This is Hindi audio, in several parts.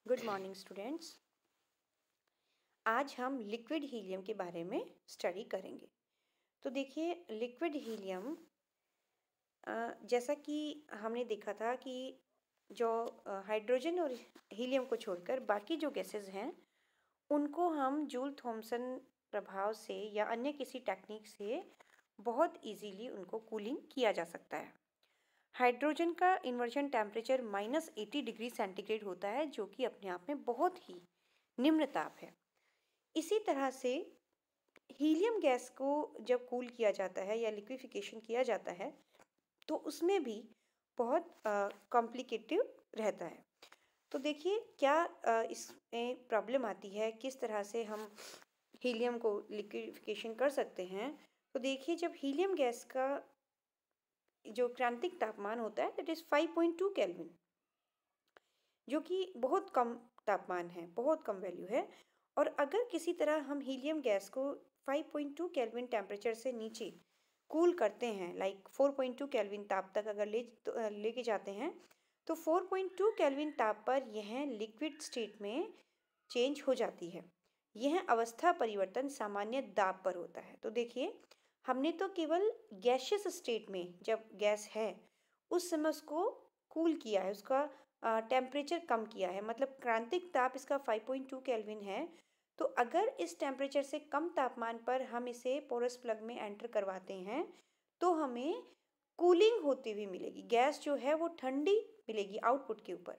Good morning students. आज हम लिक्विड हीलियम के बारे में स्टडी करेंगे। तो देखिए, लिक्विड हीलियम जैसा कि हमने देखा था कि जो हाइड्रोजन और हीलियम को छोड़कर बाकी जो गैसेस हैं उनको हम जूल थॉमसन प्रभाव से या अन्य किसी टेक्निक से बहुत इजीली उनको कूलिंग किया जा सकता है। हाइड्रोजन का इन्वर्जन टेम्परेचर -80 डिग्री सेंटीग्रेड होता है, जो कि अपने आप में बहुत ही निम्न ताप है। इसी तरह से हीलियम गैस को जब कूल किया जाता है या लिक्विफिकेशन किया जाता है तो उसमें भी बहुत कॉम्प्लिकेटिव रहता है। तो देखिए क्या इसमें प्रॉब्लम आती है, किस तरह से हम हीलियम को लिक्विफिकेशन कर सकते हैं। तो देखिए, जब हीलियम गैस का जो क्रांतिक तापमान होता है दैट इज़ 5.2 केल्विन, जो कि बहुत कम तापमान है, बहुत कम वैल्यू है। और अगर किसी तरह हम हीलियम गैस को 5.2 केल्विन टेम्परेचर से नीचे कूल करते हैं, लाइक 4.2 केल्विन ताप तक अगर लेके जाते हैं, तो 4.2 केल्विन ताप पर यह लिक्विड स्टेट में चेंज हो जाती है। यह अवस्था परिवर्तन सामान्य दाब पर होता है। तो देखिए, हमने तो केवल गैशियस स्टेट में जब गैस है उस समय उसको कूल किया है, उसका टेम्परेचर कम किया है, मतलब क्रांतिक ताप इसका 5.2 केल्विन है। तो अगर इस टेम्परेचर से कम तापमान पर हम इसे पोरस प्लग में एंटर करवाते हैं तो हमें कूलिंग होती हुई मिलेगी, गैस जो है वो ठंडी मिलेगी आउटपुट के ऊपर।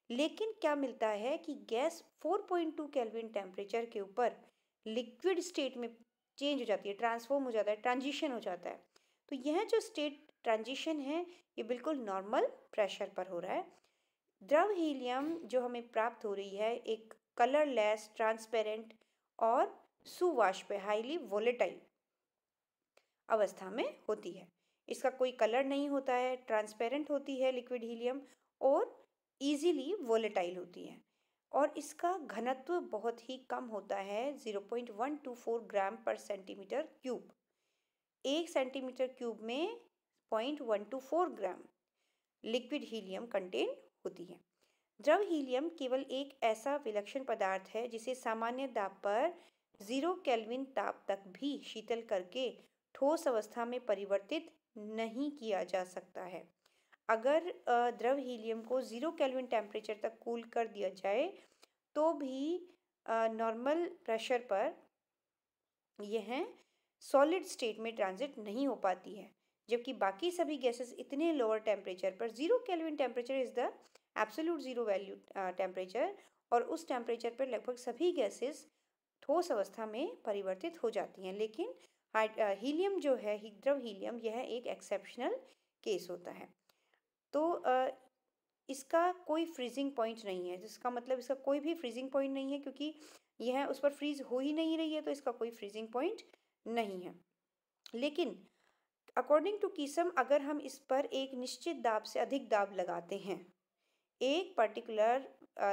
लेकिन क्या मिलता है कि गैस 4.2 केल्विन टेम्परेचर के ऊपर लिक्विड स्टेट में चेंज हो जाती है, ट्रांसफॉर्म हो जाता है, ट्रांजिशन हो जाता है। तो यह जो स्टेट ट्रांजिशन है ये बिल्कुल नॉर्मल प्रेशर पर हो रहा है। द्रव हीलियम जो हमें प्राप्त हो रही है एक कलरलेस, ट्रांसपेरेंट और सुवाष्प, हाईली वोलेटाइल अवस्था में होती है। इसका कोई कलर नहीं होता है, ट्रांसपेरेंट होती है लिक्विड हीलियम और इजीली वोलेटाइल होती है। और इसका घनत्व बहुत ही कम होता है, 0.124 ग्राम पर सेंटीमीटर क्यूब। 1 सेंटीमीटर क्यूब में 0.124 ग्राम लिक्विड हीलियम कंटेन होती है। द्रव हीलियम केवल एक ऐसा विलक्षण पदार्थ है जिसे सामान्य दाब पर 0 केल्विन ताप तक भी शीतल करके ठोस अवस्था में परिवर्तित नहीं किया जा सकता है। अगर द्रव हीलियम को 0 केल्विन टेम्परेचर तक कूल कर दिया जाए तो भी नॉर्मल प्रेशर पर यह सॉलिड स्टेट में ट्रांजिट नहीं हो पाती है, जबकि बाकी सभी गैसेस इतने लोअर टेम्परेचर पर, 0 kelvin temperature is the absolute zero value temperature, और उस टेम्परेचर पर लगभग सभी गैसेस ठोस अवस्था में परिवर्तित हो जाती हैं। लेकिन हीलियम जो है, द्रव हीलियम, यह एक एक्सेप्शनल केस होता है। तो इसका कोई फ्रीजिंग पॉइंट नहीं है, जिसका मतलब इसका कोई भी फ्रीजिंग पॉइंट नहीं है, क्योंकि यह उस पर फ्रीज हो ही नहीं रही है, तो इसका कोई फ्रीजिंग पॉइंट नहीं है। लेकिन अकॉर्डिंग टू कीसम, अगर हम इस पर एक निश्चित दाब से अधिक दाब लगाते हैं, एक पर्टिकुलर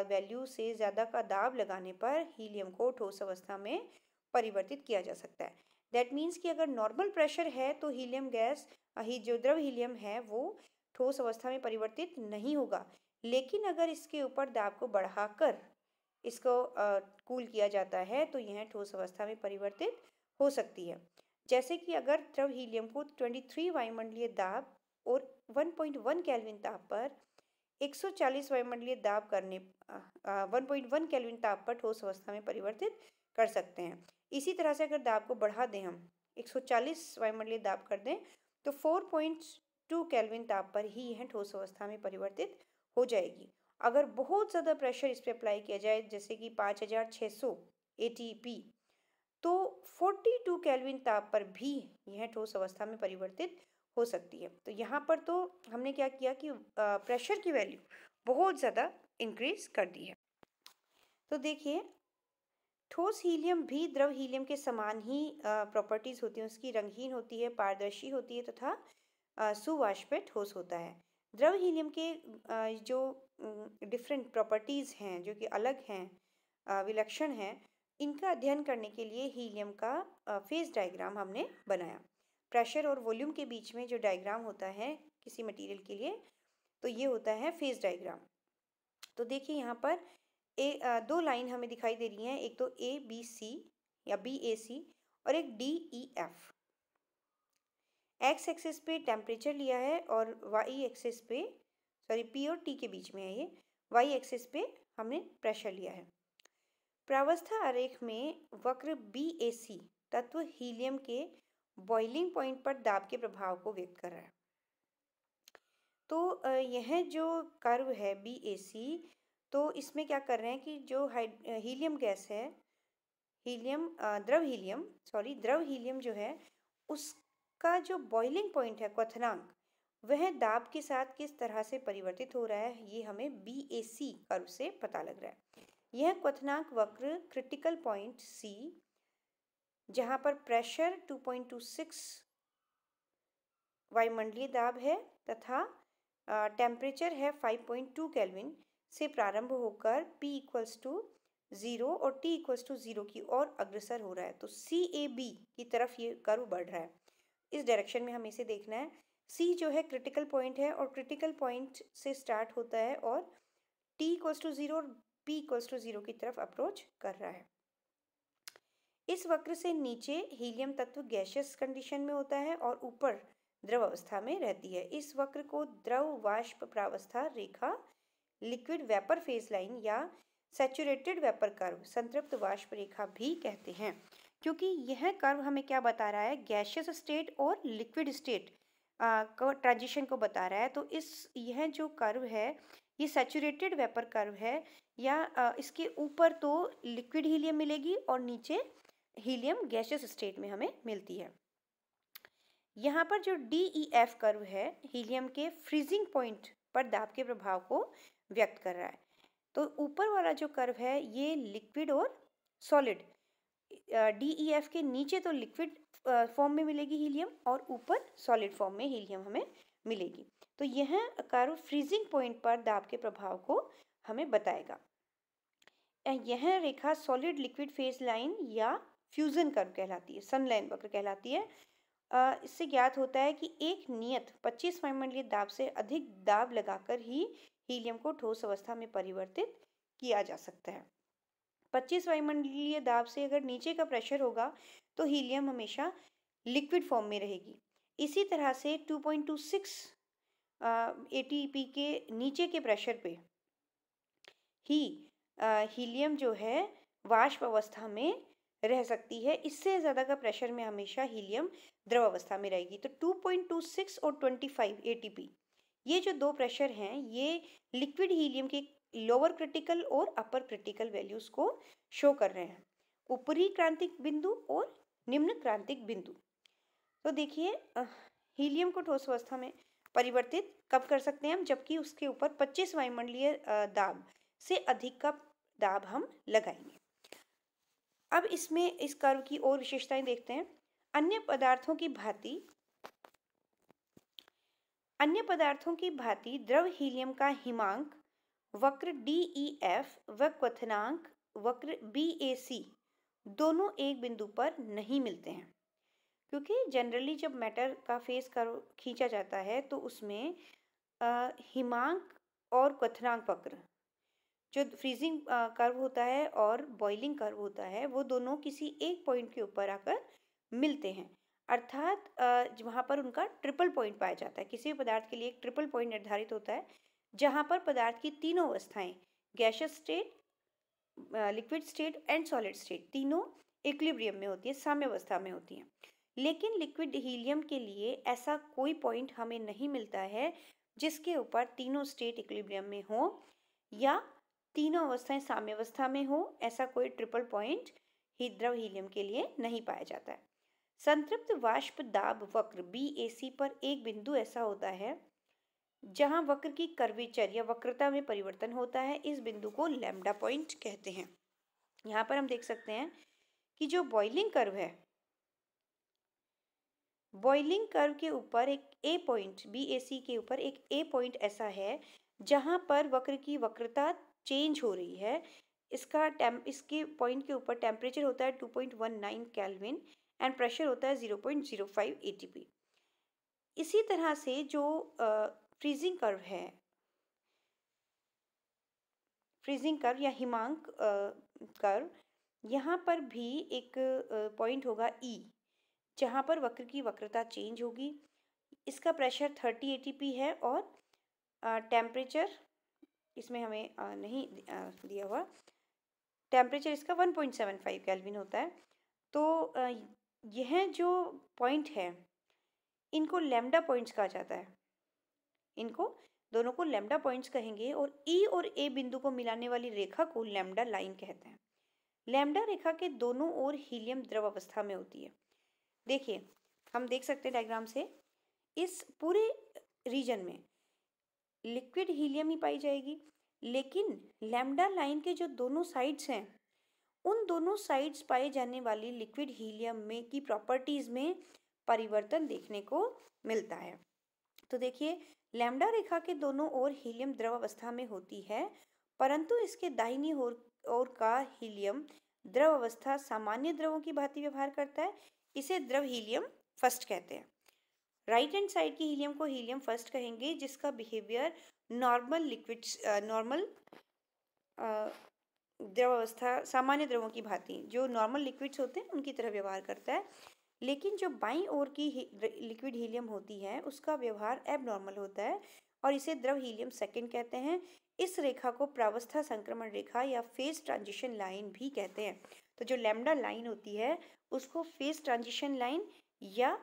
वैल्यू से ज़्यादा का दाब लगाने पर हीलियम को ठोस अवस्था में परिवर्तित किया जा सकता है। दैट मीन्स कि अगर नॉर्मल प्रेशर है तो हीलियम गैस जो द्रव हीलियम है वो ठोस अवस्था में परिवर्तित नहीं होगा। लेकिन अगर इसके ऊपर दाब को बढ़ाकर इसको कूल किया जाता है तो यह ठोस अवस्था में परिवर्तित हो सकती है। जैसे कि अगर द्रव हीलियम को 23 वायुमंडलीय दाब और 1.1 केल्विन ताप पर 140 वायुमंडलीय दाब करने 1.1 केल्विन ताप पर ठोस अवस्था में परिवर्तित कर सकते हैं। इसी तरह से अगर दाब को बढ़ा दें, हम 140 वायुमंडलीय दाब कर दें, तो 4.2 केल्विन ताप पर ही यह ठोस अवस्था में परिवर्तित हो जाएगी। अगर बहुत ज़्यादा प्रेशर इस पर अप्लाई किया जाए, जैसे कि 5600 ATP, तो 42 केल्विन ताप पर भी यह ठोस अवस्था में परिवर्तित हो सकती है। तो यहाँ पर तो हमने क्या किया कि प्रेशर की वैल्यू बहुत ज़्यादा इंक्रीज कर दी है। तो देखिए, ठोस हीलियम भी द्रव हीलियम के समान ही प्रॉपर्टीज़ होती हैं। उसकी रंगहीन होती है, पारदर्शी होती है तथा सुवाष्प ठोस होता है। द्रव हीलियम के जो डिफरेंट प्रॉपर्टीज़ हैं, जो कि अलग हैं, विलक्षण हैं, इनका अध्ययन करने के लिए हीलियम का फेज डायग्राम हमने बनाया। प्रेशर और वॉल्यूम के बीच में जो डायग्राम होता है किसी मटेरियल के लिए, तो ये होता है फेज डायग्राम। तो देखिए, यहाँ पर दो लाइन हमें दिखाई दे रही हैं, एक तो ABC या BAC और एक DEF। एक्स एक्सिस पे टेम्परेचर लिया है और वाई एक्सिस पे, सॉरी P और T के बीच में है ये, वाई एक्सिस पे हमने प्रेशर लिया है। प्रावस्था आरेख में वक्र BAC तत्व हीलियम के बॉइलिंग पॉइंट पर दाब के प्रभाव को व्यक्त कर रहा है। तो यह जो कर्व है BAC, तो इसमें क्या कर रहे हैं कि जो हीलियम गैस है, द्रव हीलियम जो है, उसका जो बॉइलिंग पॉइंट है, क्वथनांक, वह दाब के साथ किस तरह से परिवर्तित हो रहा है, ये हमें BAC कर्व से पता लग रहा है। यह क्वथनांक वक्र क्रिटिकल पॉइंट C, जहाँ पर प्रेशर 2.26 वायुमंडलीय दाब है तथा टेम्परेचर है 5.2 केल्विन से प्रारंभ होकर P इक्वल्स टू 0 और T इक्वल्स टू 0 की ओर अग्रसर हो रहा है। तो CAB की तरफ ये कर्व बढ़ रहा है, इस डायरेक्शन में हमें इसे देखना है। C जो है क्रिटिकल पॉइंट है और क्रिटिकल पॉइंट से स्टार्ट होता है और T इक्वल्स टू 0 और P इक्वल्स टू 0 की तरफ अप्रोच कर रहा है। इस वक्र से नीचे हीलियम तत्व गैसियस कंडीशन में होता है और ऊपर द्रव अवस्था में रहती है। इस वक्र को द्रव वाष्प प्रावस्था रेखा, लिक्विड वेपर फेज लाइन या सैचुरेटेड वेपर कर्व, संतृप्त वाष्प रेखा भी कहते हैं, क्योंकि यह कर्व हमें क्या बता रहा है, गैसियस स्टेट और लिक्विड स्टेट को ट्रांजिशन को बता रहा है। तो यह जो कर्व है ये सैचुरेटेड वेपर कर्व है, या इसके ऊपर तो लिक्विड हीलियम मिलेगी और नीचे हीलियम गैसियस स्टेट में हमें मिलती है। यहाँ पर जो DEF कर्व है हीलियम के फ्रीजिंग पॉइंट पर दाब के प्रभाव को व्यक्त कर रहा है। तो ऊपर वाला जो कर्व है ये लिक्विड और सॉलिड, DEF के नीचे तो लिक्विड फॉर्म में मिलेगी हीलियम और ऊपर सॉलिड फॉर्म में हीलियम हमें मिलेगी। तो यह कर्व फ्रीजिंग पॉइंट पर दाब के प्रभाव को हमें बताएगा। यह रेखा सॉलिड लिक्विड फेज लाइन या फ्यूजन कर्व कहलाती है, सनलाइन वक्र कहलाती है। इससे ज्ञात होता है कि एक नियत 25 वायुमंडलीय दाब से अधिक दाब लगाकर ही हीलियम को ठोस अवस्था में परिवर्तित किया जा सकता है। 25 वायुमंडलीय दाब से अगर नीचे का प्रेशर होगा तो हीलियम हमेशा लिक्विड फॉर्म में रहेगी। इसी तरह से 2.26 ATP के नीचे के प्रेशर पे ही हीलियम जो है वाष्प अवस्था में रह सकती है। इससे ज़्यादा का प्रेशर में हमेशा हीलियम द्रव अवस्था में रहेगी। तो 2.26 और 25 ATP, ये जो दो प्रेशर हैं ये लिक्विड हीलियम के लोअर क्रिटिकल और अपर क्रिटिकल वैल्यूज़ को शो कर रहे हैं, ऊपरी क्रांतिक बिंदु और निम्न क्रांतिक बिंदु। तो देखिए हीलियम को ठोस अवस्था में परिवर्तित कब कर सकते हैं हम, जबकि उसके ऊपर 25 वायुमंडलीय दाब से अधिक का दाब हम लगाएंगे। अब इसमें इस कर्व की और विशेषताएं देखते हैं। अन्य पदार्थों की भांति द्रव हीलियम का हिमांक वक्र DEF व क्वथनांक वक्र BAC दोनों एक बिंदु पर नहीं मिलते हैं, क्योंकि जनरली जब मैटर का फेस कर्व खींचा जाता है तो उसमें हिमांक और क्वथनांक वक्र, जो फ्रीजिंग कर्व होता है और बॉइलिंग कर्व होता है, वो दोनों किसी एक पॉइंट के ऊपर आकर मिलते हैं, अर्थात वहाँ पर उनका ट्रिपल पॉइंट पाया जाता है। किसी भी पदार्थ के लिए एक ट्रिपल पॉइंट निर्धारित होता है जहाँ पर पदार्थ की तीनों अवस्थाएं, gaseous state, liquid state and solid state, तीनों इक्विलिब्रियम में होती है, साम्य अवस्था में होती हैं। लेकिन लिक्विड हीलियम के लिए ऐसा कोई पॉइंट हमें नहीं मिलता है जिसके ऊपर तीनों स्टेट इक्विलिब्रियम में हो या तीनों अवस्थाएं साम्य अवस्था में हो। ऐसा कोई ट्रिपल पॉइंट द्रव हीलियम के लिए नहीं पाया जाता है। संतृप्त वाष्प दाब वक्र BAC पर एक बिंदु ऐसा होता है जहां वक्र की कर्वेचर या वक्रता में परिवर्तन होता है। इस बिंदु को लैम्डा पॉइंट कहते हैं। यहाँ पर हम देख सकते हैं कि जो बॉइलिंग कर्व है, बॉइलिंग कर्व के ऊपर एक A पॉइंट, BAC के ऊपर एक A पॉइंट ऐसा है जहां पर वक्र की वक्रता चेंज हो रही है। इसके पॉइंट के ऊपर टेम्परेचर होता है 2.19 केल्विन एंड प्रेशर होता है 0.05 ATP। इसी तरह से जो फ्रीजिंग कर्व है, फ्रीजिंग कर्व या हिमांक कर्व, यहाँ पर भी एक पॉइंट होगा ई, जहाँ पर वक्र की वक्रता चेंज होगी। इसका प्रेशर 30 ATP है और टेम्परेचर इसमें हमें नहीं दिया हुआ, टेम्परेचर इसका 1.75 केल्विन होता है। तो यह जो पॉइंट है इनको लैम्डा पॉइंट्स कहा जाता है, इनको दोनों को लैम्डा पॉइंट्स कहेंगे, और ई और ए बिंदु को मिलाने वाली रेखा को लैम्डा लाइन कहते हैं। लैम्डा रेखा के दोनों ओर हीलियम द्रव अवस्था में होती है। देखिए, हम देख सकते हैं डायग्राम से, इस पूरे रीजन में लिक्विड हीलियम ही पाई जाएगी, लेकिन लैम्डा लाइन के जो दोनों साइड्स हैं उन दोनों साइड्स पाए जाने वाली लिक्विड हीलियम में की प्रॉपर्टीज में परिवर्तन देखने को मिलता है। तो देखिए, लैम्डा रेखा के दोनों ओर हीलियम द्रव अवस्था में होती है, परंतु इसके दाहिनी ओर का हीलियम द्रव अवस्था सामान्य द्रवों की भांति व्यवहार करता है। इसे द्रव हीलियम फर्स्ट कहते हैं। राइट हैंड साइड की हीलियम को हीलियम फर्स्ट कहेंगे, जिसका बिहेवियर नॉर्मल लिक्विड्स नॉर्मल द्रव अवस्था सामान्य द्रवों की भांति जो नॉर्मल लिक्विड्स होते हैं उनकी तरह व्यवहार करता है। लेकिन जो बाईं ओर की लिक्विड हीलियम होती है उसका व्यवहार एबनॉर्मल होता है और इसे द्रव हीलियम सेकंड कहते हैं। इस रेखा को प्रावस्था संक्रमण रेखा या फेज ट्रांजिशन लाइन भी कहते हैं। तो जो लैम्डा लाइन होती है उसको फेज ट्रांजिशन लाइन या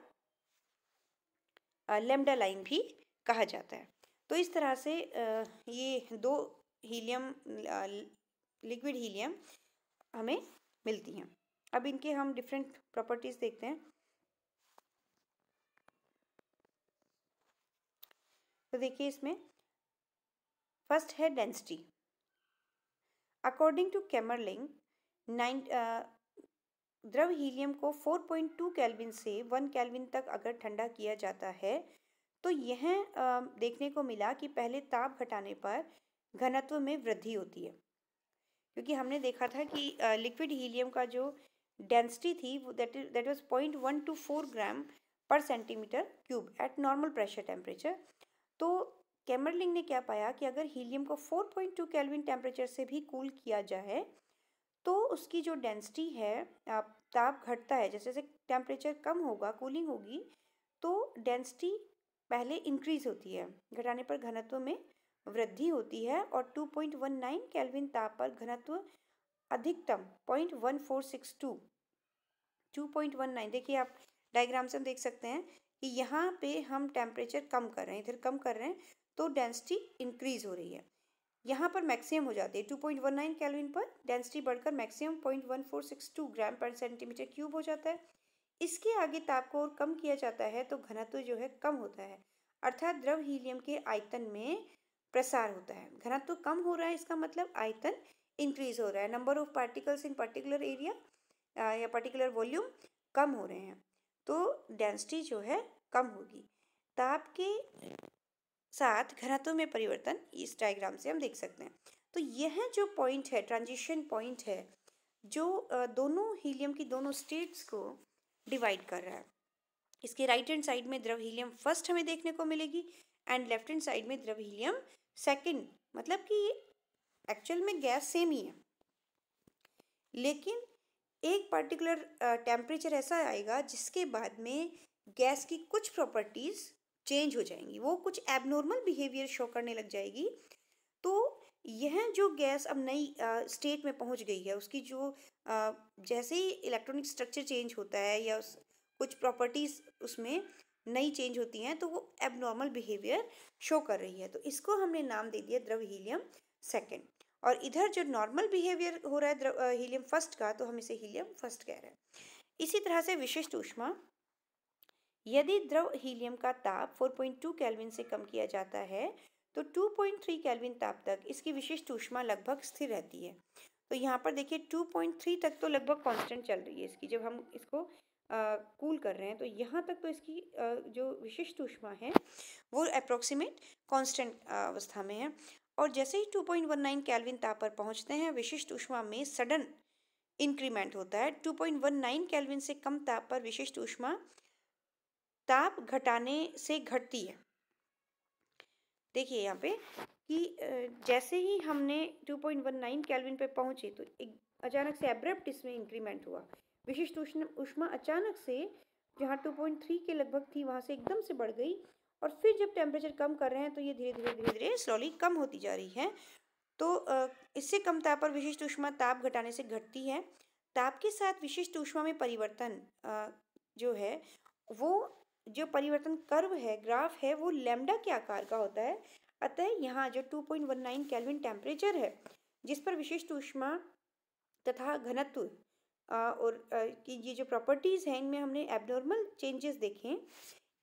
लैम्डा लाइन भी कहा जाता है। तो इस तरह से ये दो हीलियम लिक्विड हीलियम हमें मिलती हैं। अब इनके हम डिफरेंट प्रॉपर्टीज देखते हैं। तो देखिए, इसमें फर्स्ट है डेंसिटी। अकॉर्डिंग टू कैमरलिंग, द्रव हीलियम को 4.2 केल्विन से 1 केल्विन तक अगर ठंडा किया जाता है तो यह देखने को मिला कि पहले ताप घटाने पर घनत्व में वृद्धि होती है, क्योंकि हमने देखा था कि लिक्विड हीलियम का जो डेंसिटी थी वो दैट वाज 0.124 ग्राम पर centimetre cube eight normal pressure temperature. तो कैमरलिंग ने क्या पाया कि अगर हीलियम को 4.2 केल्विन टेम्परेचर से भी कूल किया जाए तो उसकी जो डेंसिटी है, ताप घटता है, जैसे जैसे टेम्परेचर कम होगा, कूलिंग होगी, तो डेंसिटी पहले इंक्रीज होती है, घटाने पर घनत्व में वृद्धि होती है और 2.19 केल्विन ताप पर घनत्व अधिकतम 0.1462 2.19। देखिए, आप डायग्राम से हम देख सकते हैं कि यहाँ पे हम टेम्परेचर कम कर रहे हैं, इधर कम कर रहे हैं, तो डेंसिटी इंक्रीज हो रही है। यहाँ पर मैक्सिमम हो जाती है 2.19 केल्विन पर, डेंसिटी बढ़कर मैक्सिमम 0.1462 ग्राम पर सेंटीमीटर क्यूब हो जाता है। इसके आगे ताप को और कम किया जाता है तो घनत्व जो है कम होता है, अर्थात द्रव हीलियम के आयतन में प्रसार होता है। घनत्व कम हो रहा है, इसका मतलब आयतन इंक्रीज हो रहा है। Number of particles in particular area या पर्टिकुलर वॉल्यूम कम हो रहे हैं, तो डेंसिटी जो है कम होगी। ताप के साथ घनत्व में परिवर्तन इस डायग्राम से हम देख सकते हैं। तो यह जो पॉइंट है, ट्रांजिशन पॉइंट है, जो दोनों हीलियम की दोनों स्टेट्स को डिवाइड कर रहा है। इसके राइट हैंड साइड में द्रव हीलियम फर्स्ट हमें देखने को मिलेगी एंड लेफ्ट हैंड साइड में द्रव हीलियम सेकंड। मतलब कि एक्चुअल में गैस सेम ही है, लेकिन एक पर्टिकुलर टेम्परेचर ऐसा आएगा जिसके बाद में गैस की कुछ प्रॉपर्टीज चेंज हो जाएंगी, वो कुछ एबनॉर्मल बिहेवियर शो करने लग जाएगी। तो यह जो गैस अब नई स्टेट में पहुंच गई है, उसकी जो जैसे ही इलेक्ट्रॉनिक स्ट्रक्चर चेंज होता है या कुछ प्रॉपर्टीज उसमें नई चेंज होती हैं, तो वो एबनॉर्मल बिहेवियर शो कर रही है। तो इसको हमने नाम दे दिया द्रव हीलियम सेकेंड। और इधर जो नॉर्मल बिहेवियर हो रहा है द्रव हीलियम फर्स्ट का, तो हम इसे हीलियम फर्स्ट कह रहे हैं। इसी तरह से विशिष्ट ऊष्मा, यदि द्रव हीलियम का ताप 4.2 केल्विन से कम किया जाता है तो 2.3 केल्विन ताप तक इसकी विशिष्ट ऊष्मा लगभग स्थिर रहती है। तो यहाँ पर देखिए 2.3 तक तो लगभग कांस्टेंट चल रही है इसकी, जब हम इसको कूल कर रहे हैं तो यहाँ तक तो इसकी जो विशिष्ट ऊष्मा है वो अप्रोक्सीमेट कांस्टेंट अवस्था में है। और जैसे ही 2.19 केल्विन ताप पर पहुँचते हैं, विशिष्ट ऊष्मा में सडन इंक्रीमेंट होता है। 2.19 केल्विन से कम ताप पर विशिष्ट ऊष्मा ताप घटाने से घटती है। देखिए यहाँ पे कि जैसे ही हमने 2.19 केल्विन पे पहुँचे तो एक अचानक से एब्रप्ट इसमें इंक्रीमेंट हुआ। विशिष्ट ऊष्मा अचानक से जहाँ 2.3 के लगभग थी वहाँ से एकदम से बढ़ गई और फिर जब टेम्परेचर कम कर रहे हैं तो ये धीरे धीरे स्लोली कम होती जा रही है। तो इससे कम ताप पर विशिष्ट ऊष्मा ताप घटाने से घटती है। ताप के साथ विशिष्ट ऊष्मा में परिवर्तन जो है वो जो परिवर्तन कर्व है, ग्राफ है, वो लैम्डा के आकार का होता है। अतः यहाँ जो 2.19 केल्विन टेम्परेचर है जिस पर विशिष्ट ऊष्मा तथा घनत्व और की ये जो प्रॉपर्टीज़ हैं इनमें हमने एबनॉर्मल चेंजेस देखे,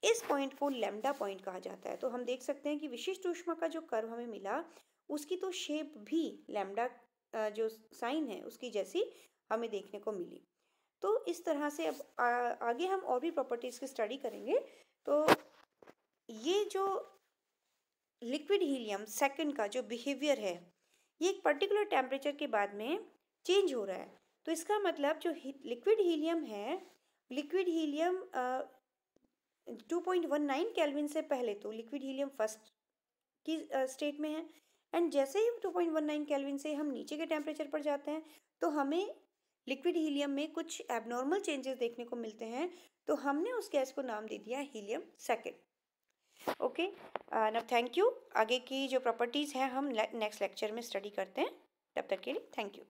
इस पॉइंट को लैम्डा पॉइंट कहा जाता है। तो हम देख सकते हैं कि विशिष्ट ऊष्मा का जो कर्व हमें मिला उसकी तो शेप भी लैम्डा जो साइन है उसकी जैसी हमें देखने को मिली। तो इस तरह से अब आगे हम और भी प्रॉपर्टीज़ की स्टडी करेंगे। तो ये जो लिक्विड हीलियम सेकंड का जो बिहेवियर है ये एक पर्टिकुलर टेम्परेचर के बाद में चेंज हो रहा है। तो इसका मतलब जो लिक्विड हीलियम है, लिक्विड हीलियम 2.19 केल्विन से पहले तो लिक्विड हीलियम फर्स्ट की स्टेट में है एंड जैसे ही 2.19 केल्विन से हम नीचे के टेम्परेचर पर जाते हैं तो हमें लिक्विड हीलियम में कुछ एबनॉर्मल चेंजेस देखने को मिलते हैं। तो हमने उस गैस को नाम दे दिया helium second. Okay, now thank you. आगे की जो प्रॉपर्टीज़ हैं हम नेक्स्ट लेक्चर में स्टडी करते हैं। तब तक के लिए थैंक यू।